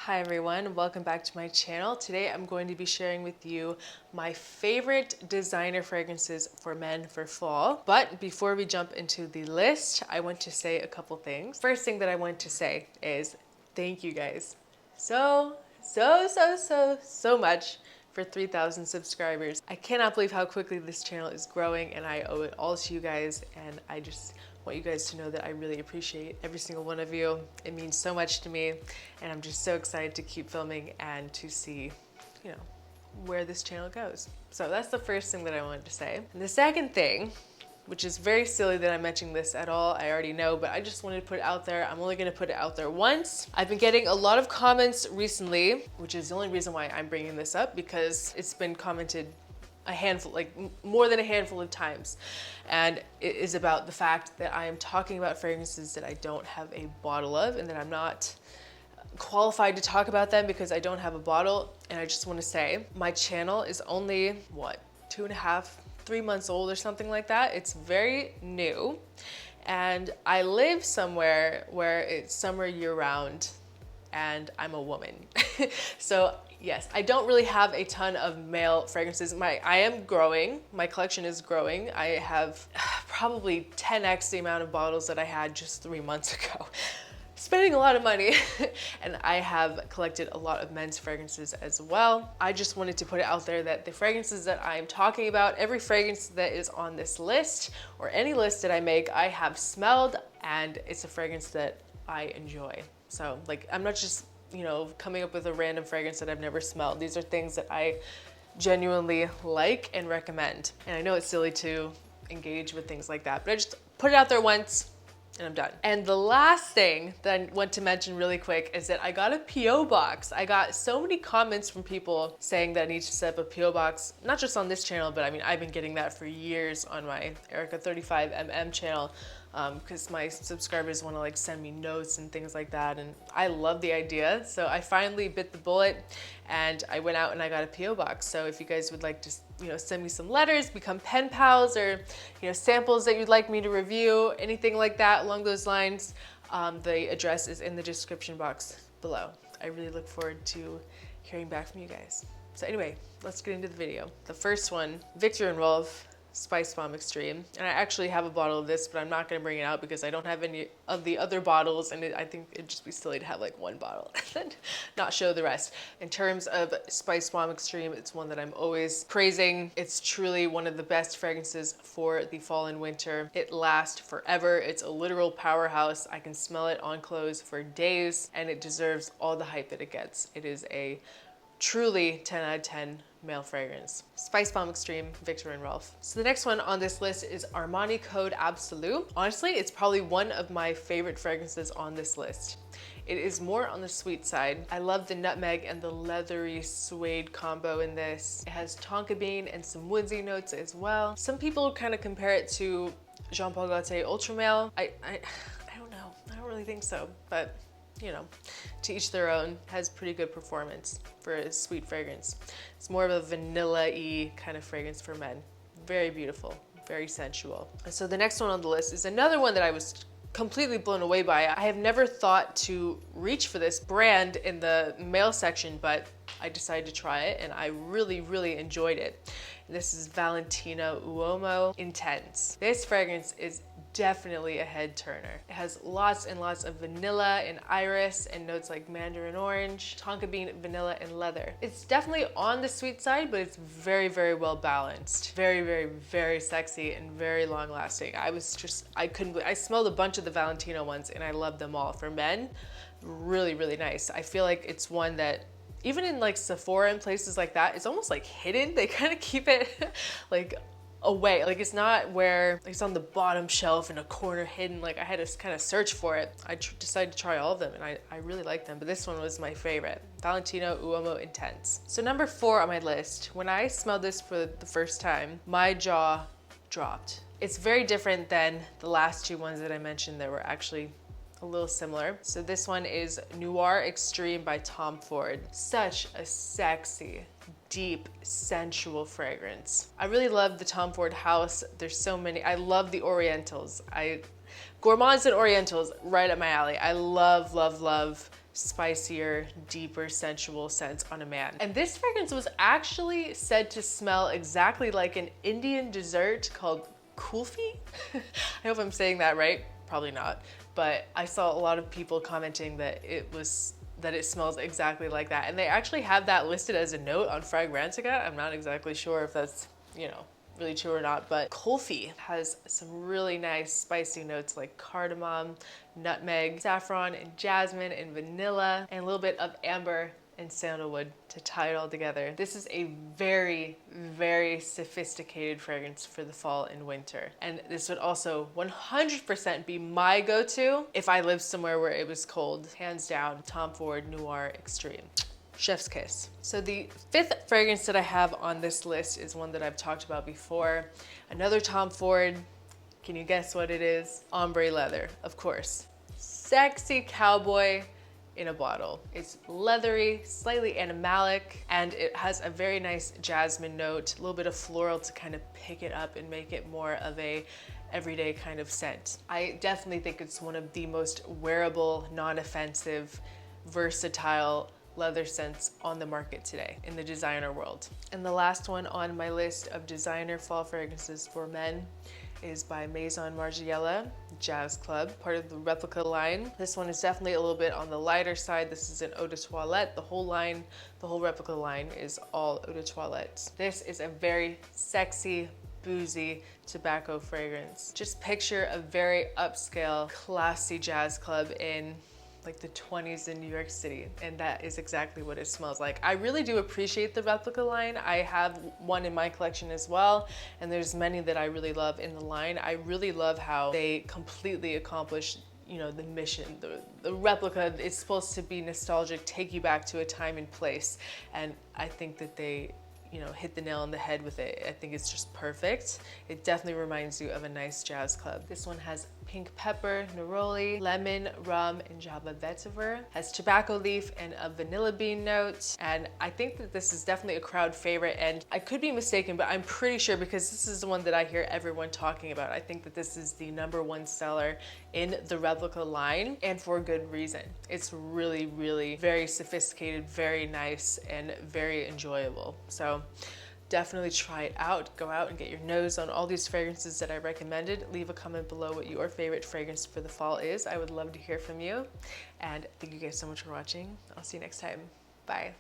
Hi everyone, welcome back to my channel. Today I'm going to be sharing with you my favorite designer fragrances for men for fall. But before we jump into the list, I want to say a couple things. First thing that I want to say is thank you guys so much for 3,000 subscribers. I cannot believe how quickly this channel is growing, and I owe it all to you guys, and I just want you guys to know that I really appreciate every single one of you. It means so much to me, and I'm just so excited to keep filming and to see, where this channel goes. So that's the first thing that I wanted to say. And the second thing, which is very silly that I'm mentioning this at all, I already know, but I just wanted to put it out there. I'm only gonna put it out there once. I've been getting a lot of comments recently, which is the only reason why I'm bringing this up, because it's been commented a handful, like more than a handful of times. And it is about the fact that I am talking about fragrances that I don't have a bottle of, and that I'm not qualified to talk about them because I don't have a bottle. And I just want to say, my channel is only, 2.5, 3 months old or something like that. It's very new. And I live somewhere where it's summer year round, and I'm a woman. So yes, I don't really have a ton of male fragrances. I am growing, my collection is growing. I have probably 10x the amount of bottles that I had just 3 months ago. Spending a lot of money. And I have collected a lot of men's fragrances as well. I just wanted to put it out there that the fragrances that I'm talking about, every fragrance that is on this list or any list that I make, I have smelled, and it's a fragrance that I enjoy. So like, I'm not just, coming up with a random fragrance that I've never smelled. These are things that I genuinely like and recommend. And I know it's silly to engage with things like that, but I just put it out there once and I'm done. And the last thing that I want to mention really quick is that I got a PO box. I got so many comments from people saying that I need to set up a PO box, not just on this channel, but I mean, I've been getting that for years on my Erica 35mm channel. Because my subscribers want to like send me notes and things like that, and I love the idea. So I finally bit the bullet, and I went out and I got a PO box. So if you guys would like to, send me some letters, become pen pals, or samples that you'd like me to review, anything like that along those lines, the address is in the description box below. I really look forward to hearing back from you guys. So anyway, let's get into the video. The first one, Viktor and Rolf Spicebomb Extreme. And I actually have a bottle of this, but I'm not going to bring it out because I don't have any of the other bottles, and I think it'd just be silly to have like one bottle and not show the rest. In terms of Spicebomb Extreme, it's one that I'm always praising. It's truly one of the best fragrances for the fall and winter. It lasts forever. It's a literal powerhouse. I can smell it on clothes for days, and it deserves all the hype that it gets. It is a truly 10 out of 10 male fragrance. Spicebomb Extreme, Viktor and Rolf. So the next one on this list is Armani Code Absolu. Honestly, it's probably one of my favorite fragrances on this list. It is more on the sweet side. I love the nutmeg and the leathery suede combo in this. It has tonka bean and some woodsy notes as well. Some people kind of compare it to Jean Paul Gaultier Ultra Male. I don't know. I don't really think so, but to each their own. Has pretty good performance for a sweet fragrance. It's more of a vanilla-y kind of fragrance for men. Very beautiful, very sensual. And so the next one on the list is another one that I was completely blown away by. I have never thought to reach for this brand in the male section, but I decided to try it, and I really, really enjoyed it. And this is Valentino Uomo Intense. This fragrance is definitely a head turner. It has lots and lots of vanilla and iris and notes like mandarin orange, tonka bean, vanilla, and leather. It's definitely on the sweet side, but it's very, very well balanced. Very, very, very sexy and very long lasting. I smelled a bunch of the Valentino ones, and I love them all. For men, really, really nice. I feel like it's one that even in like Sephora and places like that, it's almost like hidden. They kind of keep it like away. Like it's not where it's on the bottom shelf in a corner hidden. Like I had to kind of search for it. I decided to try all of them, and I really like them, but this one was my favorite. Valentino Uomo Intense. So number 4 on my list, when I smelled this for the first time, my jaw dropped. It's very different than the last 2 ones that I mentioned that were actually a little similar. So this one is Noir Extreme by Tom Ford. Such a sexy, deep, sensual fragrance. I really love the Tom Ford house. There's so many. I love the Orientals. Gourmands and Orientals, right up my alley. I love, love, love spicier, deeper, sensual scent on a man. And this fragrance was actually said to smell exactly like an Indian dessert called kulfi. I hope I'm saying that right. Probably not. But I saw a lot of people commenting that it smells exactly like that. And they actually have that listed as a note on Fragrantica. I'm not exactly sure if that's, you know, really true or not, but kulfi has some really nice spicy notes like cardamom, nutmeg, saffron, and jasmine, and vanilla, and a little bit of amber and sandalwood to tie it all together. This is a very, very sophisticated fragrance for the fall and winter. And this would also 100% be my go-to if I lived somewhere where it was cold. Hands down, Tom Ford Noir Extreme. Chef's kiss. So the fifth fragrance that I have on this list is one that I've talked about before. Another Tom Ford. Can you guess what it is? Ombre leather, of course. Sexy cowboy in a bottle. It's leathery, slightly animalic, and it has a very nice jasmine note, a little bit of floral to kind of pick it up and make it more of a everyday kind of scent. I definitely think it's one of the most wearable, non-offensive, versatile leather scents on the market today in the designer world. And the last one on my list of designer fall fragrances for men is by Maison Margiela Jazz Club, part of the Replica line. This one is definitely a little bit on the lighter side. This is an eau de toilette. The whole Replica line is all eau de toilette. This is a very sexy, boozy tobacco fragrance. Just picture a very upscale, classy jazz club in like the 20s in New York City, and that is exactly what it smells like. I really do appreciate the Replica line. I have one in my collection as well, and there's many that I really love in the line. I really love how they completely accomplish, you know, the mission. The Replica is supposed to be nostalgic, take you back to a time and place, and I think that they, you know, hit the nail on the head with it. I think it's just perfect. It definitely reminds you of a nice jazz club. This one has pink pepper, neroli, lemon, rum, and java vetiver. Has tobacco leaf and a vanilla bean note. And I think that this is definitely a crowd favorite, and I could be mistaken, but I'm pretty sure because this is the one that I hear everyone talking about. I think that this is the #1 seller in the Replica line, and for good reason. It's really, really very sophisticated, very nice, and very enjoyable. So definitely try it out. Go out and get your nose on all these fragrances that I recommended. Leave a comment below what your favorite fragrance for the fall is. I would love to hear from you. And thank you guys so much for watching. I'll see you next time. Bye.